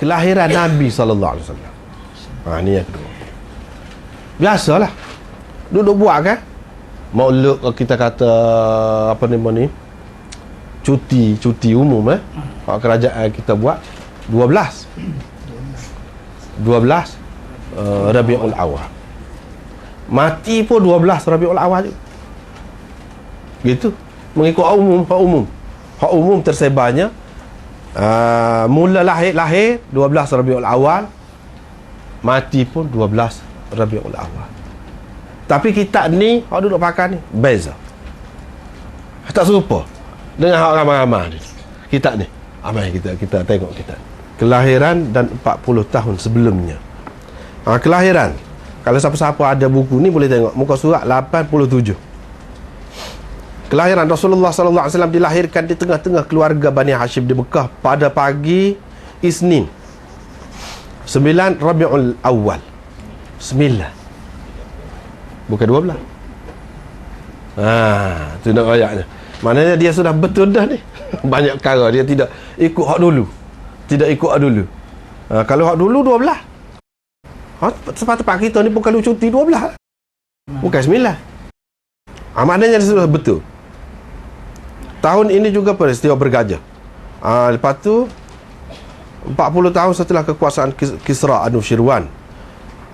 kelahiran Nabi sallallahu alaihi wasallam. Ni yang kedua. Biasalah. Duduk buat kan? Maulud kita kata apa nama ni? Cuti umum kerajaan kita buat 12 Rabiul Awal. Mati pun 12 Rabiul Awal juga. Gitu. Mengikut hak umum tersebarnya mula lahir 12 Rabiul Awal, mati pun 12 Rabiul Awal. Tapi kitab ni hak duduk pakai ni beza. Tak serupa dengan hak ramai-ramai ni. Kitab ni. Amai kita tengok kitab. Kelahiran dan 40 tahun sebelumnya. Kelahiran. Kalau siapa-siapa ada buku ni boleh tengok muka surat 87. Kelahiran Rasulullah sallallahu alaihi wasallam dilahirkan di tengah-tengah keluarga Bani Hashim di Mekah pada pagi Isnin 9 Rabiul Awal. 9. Bukan 12. Tu nak ayatnya. Maknanya dia sudah betul dah ni. Banyak perkara dia tidak ikut hak dulu. Tidak ikut hak dulu. Kalau hak dulu 12. Tempat kita ni bukan cuti 12. Bukan 9. Maknanya dia sudah betul. Tahun ini juga peristiwa bergajah. Lepas tu 40 tahun setelah kekuasaan Kisra Anushirwan,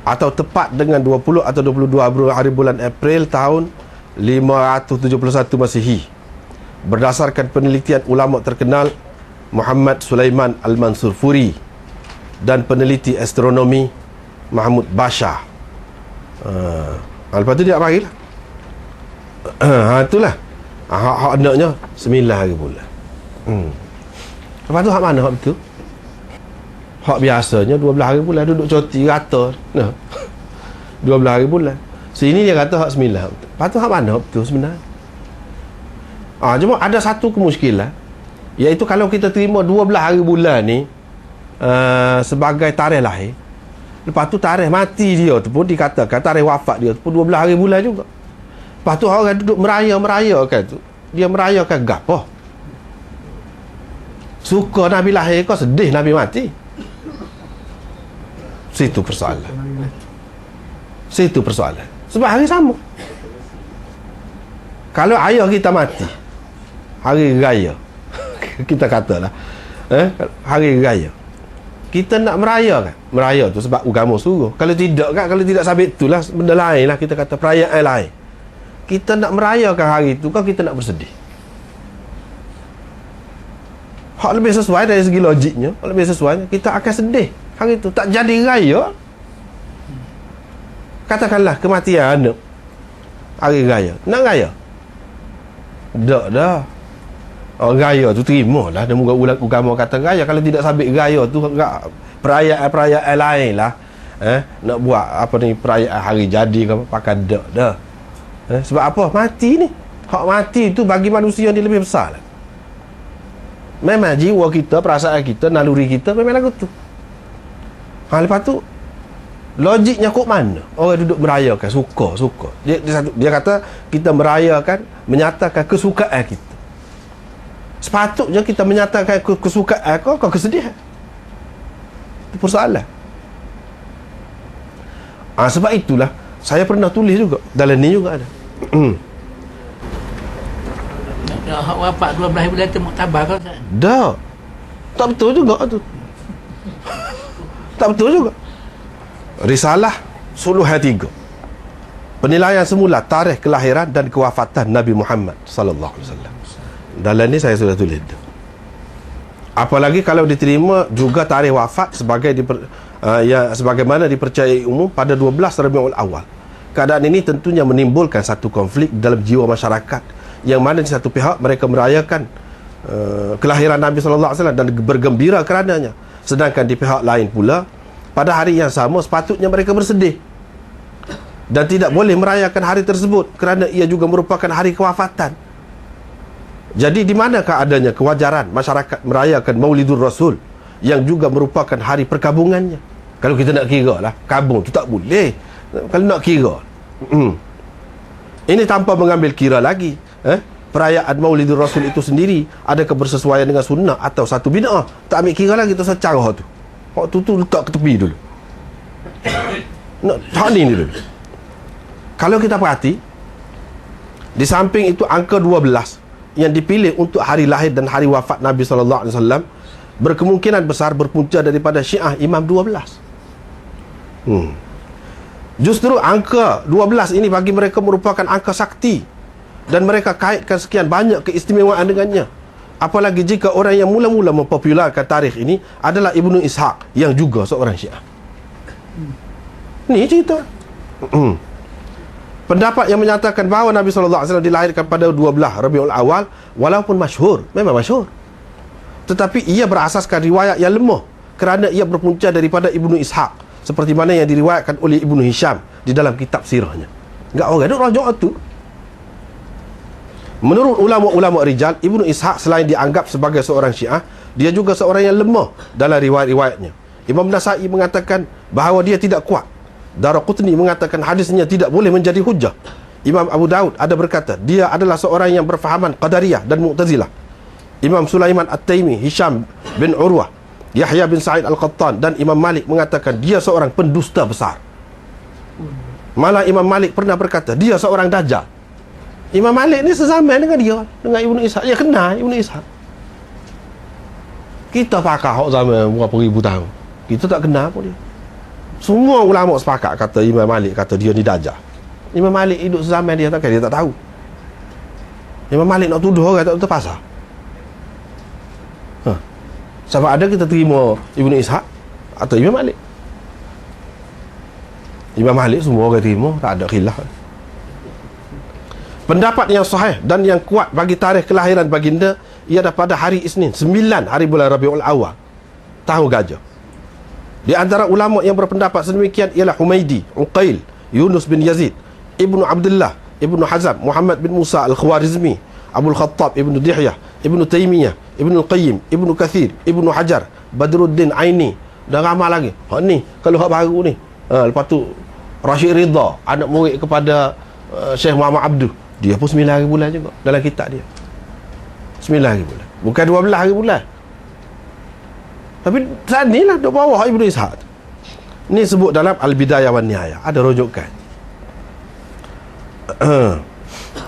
atau tepat dengan 20 atau 22 hari bulan April tahun 571 Masihi, berdasarkan penelitian ulama terkenal Muhammad Sulaiman Al-Mansurfuri dan peneliti astronomi Mahmud Bashar. Lepas tu dia panggil itulah hak naknya 9 hari bulan. Lepas tu hak mana hak betul? Hak biasanya 12 hari bulan duduk cuti rata. 12 hari bulan. Sini dia kata hak 9. Lepas tu hak mana hak betul sebenarnya? Cuma ada satu kemuskilan, iaitu kalau kita terima 12 hari bulan ni sebagai tarikh lahir, lepas tu tarikh mati dia tu pun dikatakan, tarikh wafat dia tu pun 12 hari bulan juga. Lepas tu orang duduk meraya-merayakan tu. Dia merayakan gapo? Suka Nabi lahir kau, sedih Nabi mati? Situ persoalan. Sebab hari sama. Kalau ayah kita mati, hari raya, kita katalah hari raya, kita nak merayakan. Meraya tu sebab agama suruh. Kalau tidak sabit itulah benda lain lah, kita kata perayaan lain. Kita nak merayakan hari itu kan, kita nak bersedih. Hak lebih sesuai dari segi logiknya, hak lebih sesuai, kita akan sedih hari itu. Tak jadi raya. Katakanlah kematian anak, hari raya, nak raya? Tak dah. Raya tu terima lah. Dan agama kata raya. Kalau tidak sabit raya tu, perayaan lain lah. Nak buat apa ni, perayaan hari jadi ke apa, pakai tak dah. Sebab apa? Mati ni. Hak mati tu bagi manusia ni lebih besar lah. Memang jiwa kita, perasaan kita, naluri kita memang lagu tu. Lepas tu logiknya kok mana? Orang duduk merayakan, suka. Dia kata kita merayakan, menyatakan kesukaan kita. Sepatutnya kita menyatakan kesukaan kau kesedihan. Itu persoalan. Sebab itulah saya pernah tulis juga, dalam ni juga ada. Hak wafat 12 bulan tu muktabar kau tak? Dah. Tak betul juga tu. Tak betul juga. Risalah Suluhan 3. Penilaian semula tarikh kelahiran dan kewafatan Nabi Muhammad sallallahu alaihi wasallam. Dalam ni saya sudah tulis. Apalagi kalau diterima juga tarikh wafat sebagaimana dipercayai umum pada 12 Rabiul Awal. Keadaan ini tentunya menimbulkan satu konflik dalam jiwa masyarakat, yang mana di satu pihak mereka merayakan kelahiran Nabi sallallahu alaihi wasallam dan bergembira kerananya, sedangkan di pihak lain pula pada hari yang sama sepatutnya mereka bersedih dan tidak boleh merayakan hari tersebut kerana ia juga merupakan hari kewafatan. Jadi di manakah adanya kewajaran masyarakat merayakan Maulidur Rasul yang juga merupakan hari perkabungannya? Kalau kita nak kira lah, kabung tu tak boleh. Kalau nak kira ini tanpa mengambil kira lagi perayaan Maulidur Rasul itu sendiri adakah bersesuaian dengan sunnah atau satu bid'ah. Tak ambil kira lagi tu secara tu. Hak tu letak ke tepi dulu. Hak ni dulu. Kalau kita perhati, di samping itu angka 12 yang dipilih untuk hari lahir dan hari wafat Nabi SAW berkemungkinan besar berpunca daripada Syiah Imam 12. Justru angka 12 ini bagi mereka merupakan angka sakti, dan mereka kaitkan sekian banyak keistimewaan dengannya. Apalagi jika orang yang mula-mula mempopularkan tarikh ini adalah Ibnu Ishaq yang juga seorang Syiah. Ni cerita. Pendapat yang menyatakan bahawa Nabi SAW dilahirkan pada 12 Rabiul Awal walaupun masyhur, memang masyhur, tetapi ia berasaskan riwayat yang lemah kerana ia berpunca daripada Ibnu Ishaq, seperti mana yang diriwayatkan oleh Ibnu Hisham di dalam kitab sirahnya. Enggak orang duk rajak tu. Menurut ulama-ulama rijal, Ibnu Ishaq selain dianggap sebagai seorang Syiah, dia juga seorang yang lemah dalam riwayat-riwayatnya. Imam Nasa'i mengatakan bahawa dia tidak kuat. Daraqutni mengatakan hadisnya tidak boleh menjadi hujah. Imam Abu Daud ada berkata dia adalah seorang yang berfahaman Qadariyah dan Mu'tazilah. Imam Sulaiman At-Taimi, Hisham bin Urwah, Yahya bin Sa'id Al-Qattan dan Imam Malik mengatakan dia seorang pendusta besar. Malah Imam Malik pernah berkata dia seorang dajjal. Imam Malik ni sezaman dengan dia, dengan Ibnu Ishaq. Dia kenal Ibnu Ishaq. Kita pakar hak zaman berapa ribu tahun, kita tak kenal pun dia. Semua ulama sepakat kata Imam Malik kata dia ni dajjal. Imam Malik hidup sezaman dia, takkan dia tak tahu. Imam Malik nak tuduh orang tak terpaksa. Sama ada kita terima Ibnu Ishaq atau Imam Malik. Imam Malik semua orang terima, tak ada khilaf. Pendapat yang sahih dan yang kuat bagi tarikh kelahiran baginda ialah pada hari Isnin 9 hari bulan Rabiul Awal tahun Gajah. Di antara ulama yang berpendapat sedemikian ialah Humaidi, Uqail, Yunus bin Yazid, Ibnu Abdullah, Ibnu Hazm, Muhammad bin Musa Al-Khwarizmi, Abdul Khattab, Ibnu Dihyah, Ibnu Taimiyah, Ibnu Qayyim, Ibnu Kathir, Ibnu Hajar, Badruddin Aini dan ramai lagi. Hak ni kalau hak baru ni. Lepas tu Rashid Ridha, anak murid kepada Syekh Muhammad Abduh, dia pun 9 hari bulan juga dalam kitab dia. 9 hari bulan, bukan 12 hari bulan. Tapi saat ni lah duk bawah Ibnu Ishaq. Ni sebut dalam Al-Bidayah wan Nihayah, ada rujukan.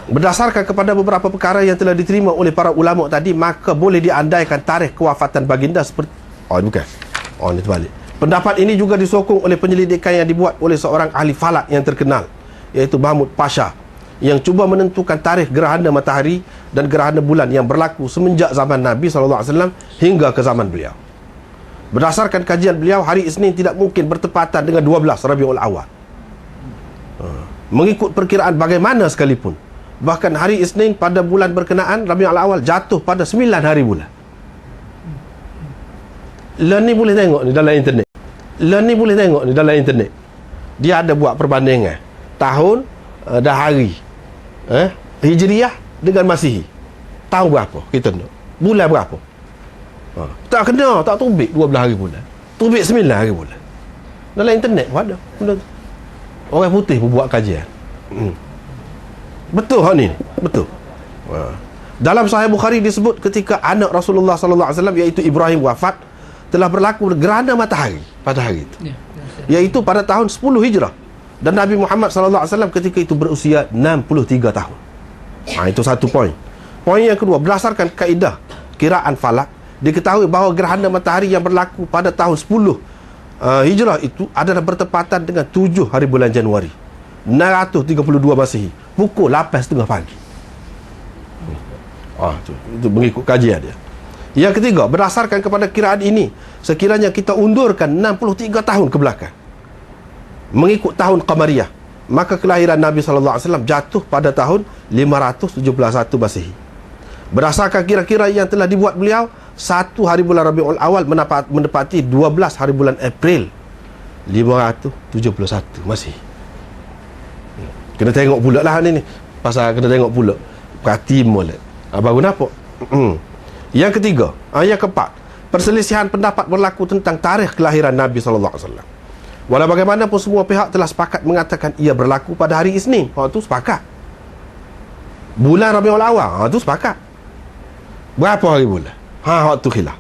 Berdasarkan kepada beberapa perkara yang telah diterima oleh para ulama tadi, maka boleh diandaikan tarikh kewafatan baginda seperti ni terbalik. Pendapat ini juga disokong oleh penyelidikan yang dibuat oleh seorang ahli falak yang terkenal, iaitu Mahmud Pasha, yang cuba menentukan tarikh gerhana matahari dan gerhana bulan yang berlaku semenjak zaman Nabi SAW hingga ke zaman beliau. Berdasarkan kajian beliau, hari Isnin tidak mungkin bertepatan dengan 12 Rabiul Awal. Mengikut perkiraan bagaimana sekalipun, bahkan hari Isnin pada bulan berkenaan Rabiul Awal jatuh pada 9 hari bulan. Ni boleh tengok ni dalam internet. Ni boleh tengok ni dalam internet. Dia ada buat perbandingan tahun dan hari Hijriyah dengan Masihi. Tahun berapa kita nak? Bulan berapa? Tak kena, tak tubik 12 hari bulan. Tubik 9 hari bulan. Dalam internet pun ada. Orang putih pun buat kajian. Betul hak ni? Betul. Dalam Sahih Bukhari disebut ketika anak Rasulullah SAW iaitu Ibrahim wafat, telah berlaku gerhana matahari pada hari itu, iaitu pada tahun 10 Hijrah, dan Nabi Muhammad SAW ketika itu berusia 63 tahun. Itu satu poin. Poin yang kedua, berdasarkan kaedah kiraan falak, diketahui bahawa gerhana matahari yang berlaku pada tahun 10 Hijrah itu adalah bertepatan dengan 7 hari bulan Januari 632 Masihi, pukul 8.30 pagi. Itu mengikut kajian dia. Yang ketiga, berdasarkan kepada kiraan ini, sekiranya kita undurkan 63 tahun ke belakang mengikut tahun Qamariyah, maka kelahiran Nabi SAW jatuh pada tahun 571 Masihi. Berdasarkan kira-kira yang telah dibuat beliau, 1 hari bulan Rabiul Awal menepati 12 hari bulan April 571 Masihi. Kena tengok pula lah ni. Pasal kena tengok pula, perhati molek. Baru nampak. Yang ketiga, yang keempat, perselisihan pendapat berlaku tentang tarikh kelahiran Nabi SAW. Walau bagaimanapun semua pihak telah sepakat mengatakan ia berlaku pada hari Isnin. Tu sepakat. Bulan Rabiul Awal, tu sepakat. Berapa hari bulan? Tu khilaf.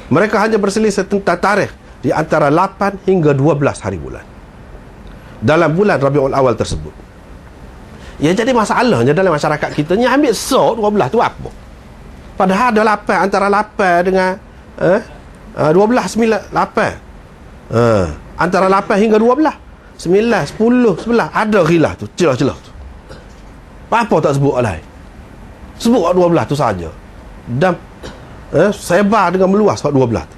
Mereka hanya berselisih tentang tarikh di antara 8 hingga 12 hari bulan dalam bulan Rabiul Awal tersebut. Ya, jadi masalahnya dalam masyarakat kita ni ambil 12 tu apa? Padahal ada 8, antara 8 dengan 12, 9, 8. Antara 8 hingga 12, 9, 10, 11 ada khilaf tu, celah-celah tu. Apa tak sebut lain? Sebut 12 tu saja. Dan sebar dengan meluas 12 tu.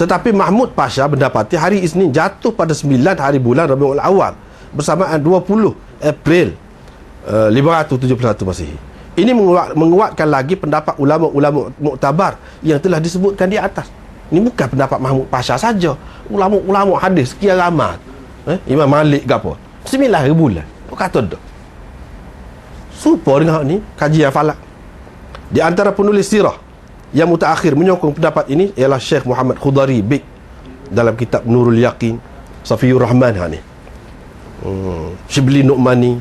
Tetapi Mahmud Pasha mendapati hari Isnin jatuh pada 9 hari bulan Rabiul Awal bersamaan 20 April 571 Masihi. Ini menguatkan lagi pendapat ulama-ulama muktabar yang telah disebutkan di atas. Ini bukan pendapat Mahmud Pasha saja. Ulama-ulama hadis sekian ramai. Imam Malik ke apa? 9 hari bulan. Apa kata dah? Serupa dengan ni kajian falak. Di antara penulis sirah yang mutaakhir menyokong pendapat ini ialah Syekh Muhammad Khudari Bik dalam kitab Nurul Yaqin, Safiyur Rahman ni. Shibli Nu'mani,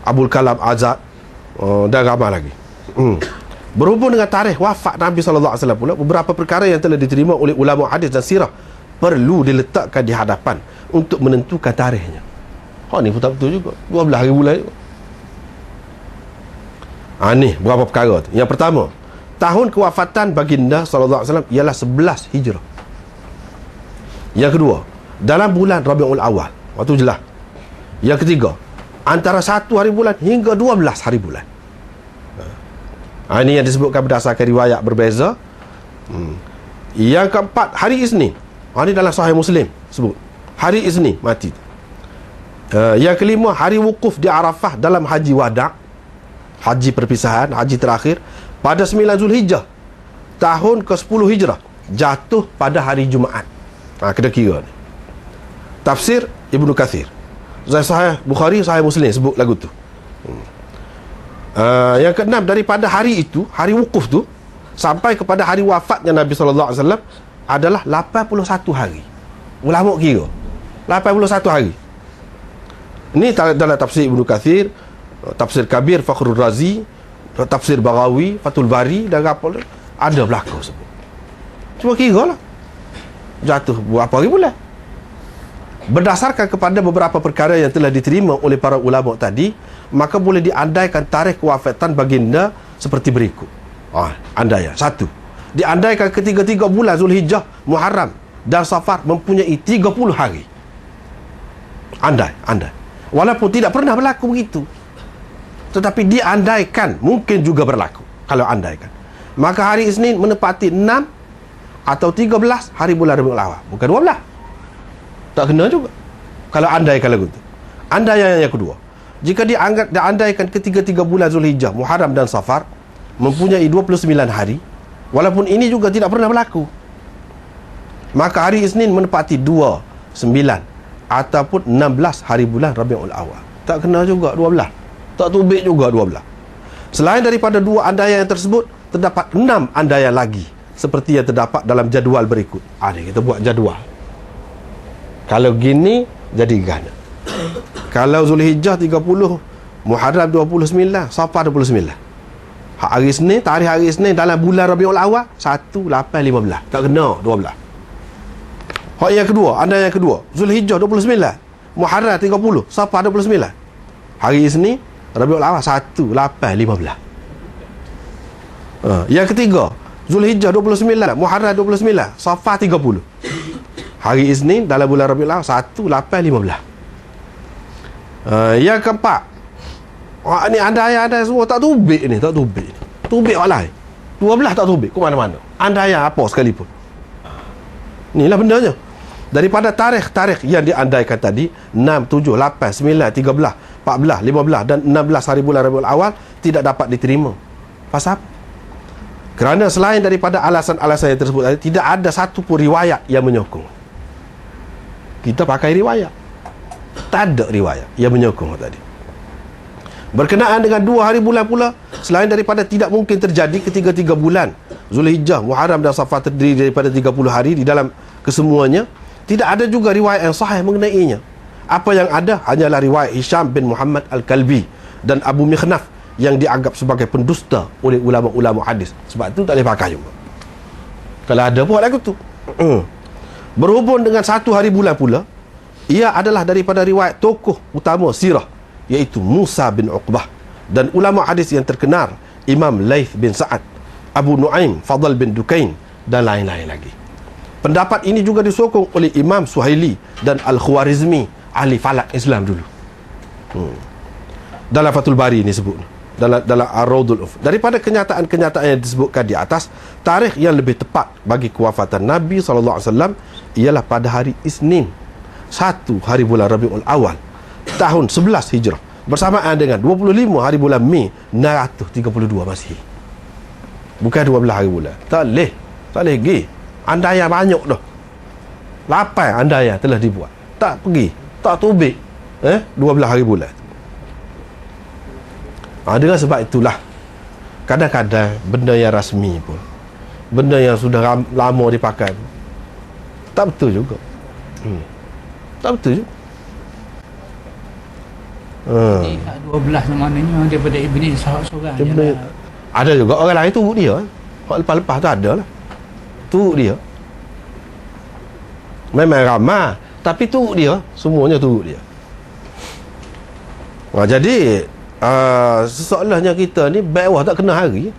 Abul Kalam Azad, dan ramai lagi. Berhubung dengan tarikh wafat Nabi SAW pula, beberapa perkara yang telah diterima oleh ulama hadis dan sirah perlu diletakkan di hadapan untuk menentukan tarikhnya. Ni pun tak betul juga. 12 hari bulan juga. Ni berapa perkara tu. Yang pertama, tahun kewafatan baginda SAW ialah 11 Hijrah. Yang kedua, dalam bulan Rabiul Awal. Waktu jelas. Yang ketiga, antara 1 hari bulan hingga 12 hari bulan. Ini yang disebutkan berdasarkan riwayat berbeza. Yang keempat, hari Isnin. Ini dalam Sahih Muslim sebut. Hari Isnin mati. Yang kelima, hari wukuf di Arafah dalam haji wada', haji perpisahan, haji terakhir, pada 9 Zulhijjah tahun ke-10 Hijrah, jatuh pada hari Jumaat. Kena kira ni. Tafsir Ibnu Kathir, Sahih Bukhari, Sahih Muslim sebut lagu tu. Yang keenam, daripada hari itu, hari wukuf tu, sampai kepada hari wafatnya Nabi SAW adalah 81 hari. Ulama kira 81 hari. Ini dalam tafsir Ibnu Kathir, tafsir Kabir Fakhrul Razi, tafsir Baghawi, Fathul Bari dan apa ada berlaku sebut. Cuma kira lah jatuh berapa hari bulan. Berdasarkan kepada beberapa perkara yang telah diterima oleh para ulama tadi, maka boleh diandaikan tarikh kewafatan baginda seperti berikut. Andaian. 1. Diandaikan ketiga-tiga bulan Zulhijjah, Muharram dan Safar mempunyai 30 hari. Andai. Walaupun tidak pernah berlaku begitu, tetapi diandaikan mungkin juga berlaku. Kalau andaikan, maka hari Isnin menepati 6 atau 13 hari bulan Rabiul Awal, bukan 12. Tak kena juga kalau andaikan lagu tu. Andaian yang kedua, jika diandaikan ketiga-tiga bulan Zulhijjah, Muharram dan Safar mempunyai 29 hari, walaupun ini juga tidak pernah berlaku, maka hari Isnin menepati 2, 9 ataupun 16 hari bulan Rabiul Awal. Tak kena juga 12. Tak tubik juga 12. Selain daripada 2 andaian yang tersebut, terdapat 6 andaian lagi seperti yang terdapat dalam jadual berikut. Ni kita buat jadual. Kalau gini jadi gana. Kalau Zulhijjah 30, Muharram 29, Safar 29. Hari Isnin, tarikh hari Isnin dalam bulan Rabiul Awal 1, 8, 15. Tak kena 12. Hak yang kedua, andaian yang kedua, Zulhijjah 29, Muharram 30, Safar 29. Hari Isnin Rabiul Awal 1, 8, 15. Yang ketiga, Zulhijjah 29, Muharram 29, Safar 30. Hari Isnin dalam bulan Rabiul Awal 1, 8, 15. Yang keempat, ni andaian semua tak tubik ni, tak tubik. Tubik orang lain. 12 tak tubik ke mana-mana. Andaian apa sekalipun. Inilah bendanya. Daripada tarikh-tarikh yang diandaikan tadi, 6, 7, 8, 9, 13, 14, 15 dan 16 hari bulan Rabiul Awal tidak dapat diterima. Pasal apa? Kerana selain daripada alasan-alasan yang tersebut tadi, tidak ada satu pun riwayat yang menyokong. Kita pakai riwayat. Tak ada riwayat yang menyokong tadi. Berkenaan dengan 2 hari bulan pula, selain daripada tidak mungkin terjadi ketiga-tiga bulan Zulhijjah, Muharram dan Safar terdiri daripada 30 hari di dalam kesemuanya, tidak ada juga riwayat yang sahih mengenainya. Apa yang ada hanyalah riwayat Hisham bin Muhammad Al-Kalbi dan Abu Mikhnaf yang dianggap sebagai pendusta oleh ulama-ulama hadis. Sebab tu tak boleh pakai juga. Kalau ada buat lagu tu. Berhubung dengan satu hari bulan pula, ia adalah daripada riwayat tokoh utama sirah, iaitu Musa bin Uqbah, dan ulama hadis yang terkenal Imam Laith bin Sa'ad, Abu Nuaim, Fadl bin Dukain, dan lain-lain lagi. Pendapat ini juga disokong oleh Imam Suhaili dan Al-Khwarizmi, ahli falak Islam dulu. Dalam Fathul Bari ini sebut, dalam Ar-Raudul Uf. Daripada kenyataan-kenyataan yang disebutkan di atas, tarikh yang lebih tepat bagi kewafatan Nabi SAW ialah pada hari Isnin, 1 hari bulan Rabiul Awal, tahun 11 Hijrah, bersamaan dengan 25 hari bulan Mei 632 Masihi. Bukan 12 hari bulan. Tak boleh pergi. Andaian banyak dah. 8 andaian telah dibuat. Tak pergi, tak tubik 12 hari bulan. Dengan sebab itulah, kadang-kadang benda yang rasmi pun, benda yang sudah lama dipakai, tak betul juga. Tak betul juga. Jadi 12 maknanya daripada Ibn Ishaq seorang je lah. Ada juga orang lain turut dia. Orang lepas-lepas tu ada lah, turut dia. Memang ramai, tapi turut dia, semuanya turut dia. Jadi sesoalahnya kita ni baik Allah tak kena hari.